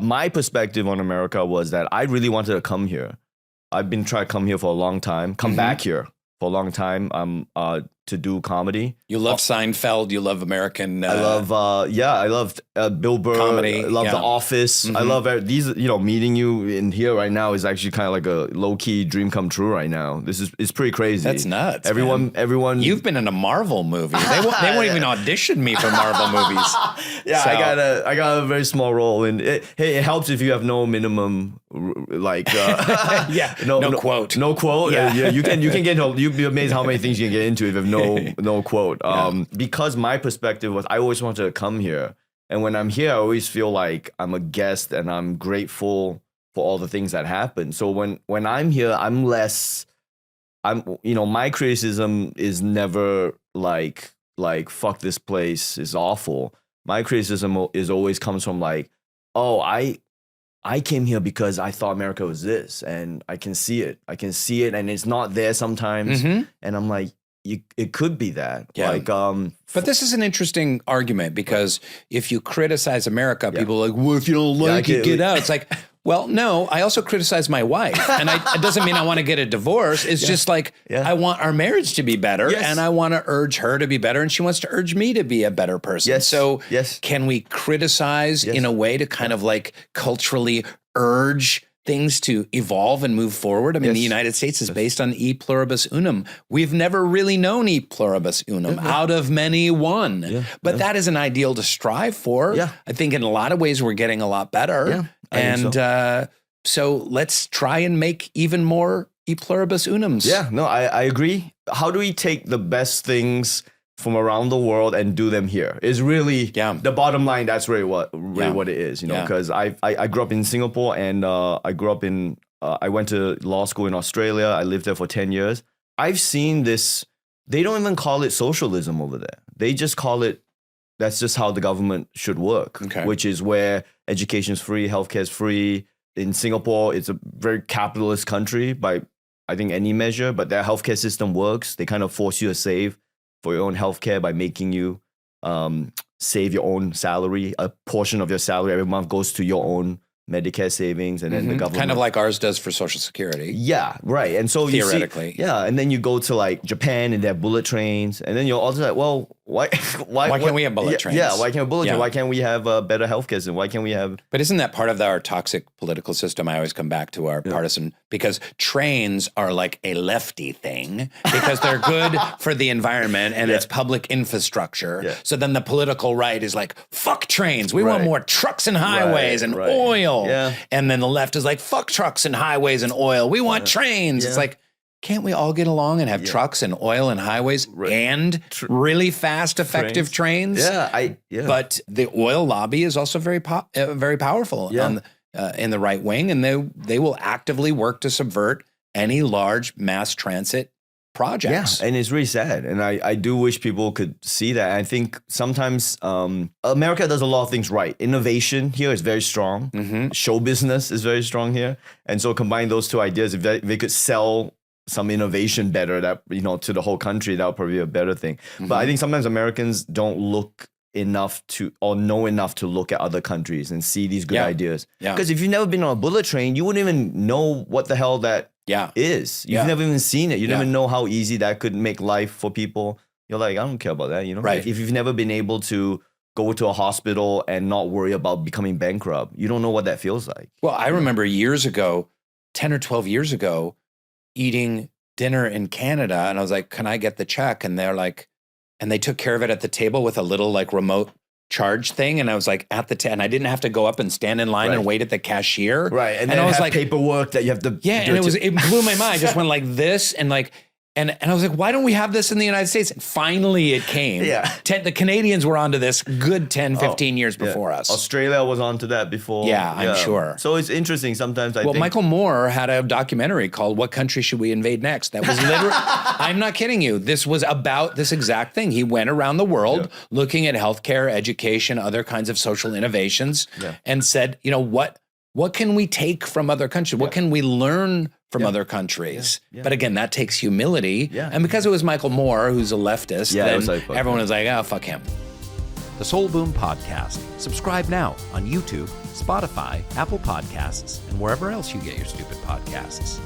My perspective on America was that I really wanted to come here. I've been trying to come here for a long time, come back here for a long time to do comedy. You love Seinfeld. You love American. I love, I loved Bill Burr. Comedy. I love The Office. I love these, meeting you in here right now is actually kind of like a low key dream come true right now. It's pretty crazy. That's nuts. Everyone. You've been in a Marvel movie. They won't even audition me for Marvel movies. Yeah, So- I got a very small role, and it helps if you have no minimum no quote. No quote. Yeah. You can get. You'd be amazed how many things you can get into if you have no quote. Because my perspective was I always wanted to come here, and when I'm here, I always feel like I'm a guest, and I'm grateful for all the things that happen. So when I'm here, my criticism is never like fuck this place is awful. My criticism is always comes from like, oh, I came here because I thought America was this, and I can see it, and it's not there sometimes, and I'm like, it could be that. Yeah. But this is an interesting argument because if you criticize America, people are like, well, if you don't like it, get out. It's like, well, no, I also criticize my wife, and it doesn't mean I want to get a divorce. It's just like I want our marriage to be better, and I want to urge her to be better, and she wants to urge me to be a better person. Yes. So Yes. can we criticize in a way to kind of like culturally urge things to evolve and move forward? I mean, the United States is based on e pluribus unum. We've never really known e pluribus unum, out of many one. But that is an ideal to strive for. Yeah. I think in a lot of ways we're getting a lot better. Yeah, I think So let's try and make even more e pluribus unums. Yeah, no, I agree. How do we take the best things from around the world and do them here? Is really the bottom line. That's really what it is, because I grew up in Singapore, and I went to law school in Australia. I lived there for 10 years. I've seen this. They don't even call it socialism over there. They just call it, that's just how the government should work, which is where education is free, healthcare is free. In Singapore, it's a very capitalist country by, I think, any measure, but their healthcare system works. They kind of force you to save for your own healthcare by making you save your own salary. A portion of your salary every month goes to your own Medicare savings, and then the government. Kind of like ours does for Social Security. Yeah, right. And so theoretically. And then you go to like Japan and they have bullet trains, and then you're also like, well, why can't we have bullet trains? Yeah, why can't we have bullet trains? Why can't we have better healthcare system? Why can't we have... But isn't that part of our toxic political system? I always come back to our partisan, because trains are like a lefty thing because they're good for the environment and it's public infrastructure. Yeah. So then the political right is like, fuck trains. We want more trucks and highways and oil. Yeah. And then the left is like, fuck trucks and highways and oil. We want trains. Yeah. It's like, can't we all get along and have trucks and oil and highways and really fast, effective trains? Yeah, But the oil lobby is also very powerful in the right wing, and they will actively work to subvert any large mass transit projects. Yeah, and it's really sad. And I do wish people could see that. I think sometimes America does a lot of things right. Innovation here is very strong. Show business is very strong here. And so combine those two ideas, if they could sell some innovation better, that to the whole country, that would probably be a better thing. But I think sometimes Americans don't look enough to, or know enough to look at other countries and see these good ideas. Because if you've never been on a bullet train, you wouldn't even know what the hell that is. You've never even seen it. You never know how easy that could make life for people. You're like, I don't care about that, Right. If you've never been able to go to a hospital and not worry about becoming bankrupt, you don't know what that feels like. Well, I remember years ago, 10 or 12 years ago, eating dinner in Canada, and I was like, can I get the check? And they're like, and they took care of it at the table with a little like remote charge thing. And I was like and I didn't have to go up and stand in line and wait at the cashier. Right. And then I was have like paperwork that you have to it blew my mind. I just went like this and like, and I was like, why don't we have this in the United States? And finally it came. The Canadians were onto this good 10, 15 years before us. Australia was onto that before. Yeah, I'm sure. So it's interesting sometimes. I think Michael Moore had a documentary called What Country Should We Invade Next? That was literally, I'm not kidding you. This was about this exact thing. He went around the world looking at healthcare, education, other kinds of social innovations and said, what can we take from other countries? What can we learn from other countries? But again, that takes humility. And because it was Michael Moore, who's a leftist, then everyone was like, oh, fuck him. The Soul Boom Podcast. Subscribe now on YouTube, Spotify, Apple Podcasts, and wherever else you get your stupid podcasts.